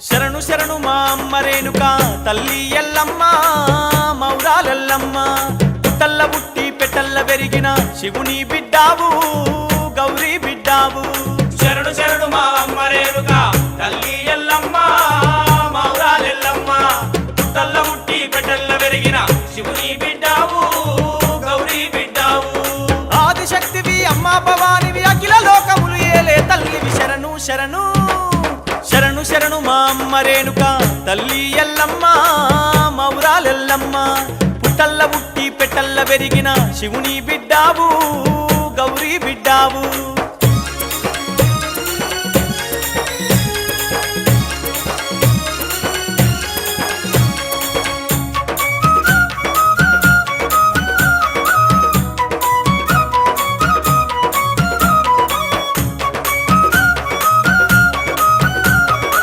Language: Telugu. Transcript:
శరణు శరణు మా అమ్మ రేణుక తల్లి ఎల్లమ్మ మౌరాలెల్లమ్మ పుట్టల్ల బుట్టి పెట్టల్ల పెరిగిన శివుని బిడ్డావు గౌరీ బిడ్డావు శరణు శరణు మా అమ్మ రేణుక తల్లి ఎల్లమ్మ మౌరాలెల్లమ్మ పుట్టల్ల ముట్టి పెట్టల్ల పెరిగిన శివుని బిడ్డావు గౌరీ బిడ్డావు ఆదిశక్తివి అమ్మ భవానివి అఖిల లోకములు ఏలే తల్లివి శరణు శరణు శరణు శరణు మా అమ్మ రేణుక తల్లి ఎల్లమ్మ మౌరాలెల్లమ్మ పుట్టల్ల బుట్టి పెట్టల్ల పెరిగిన శివుని బిడ్డావు గౌరీ బిడ్డావు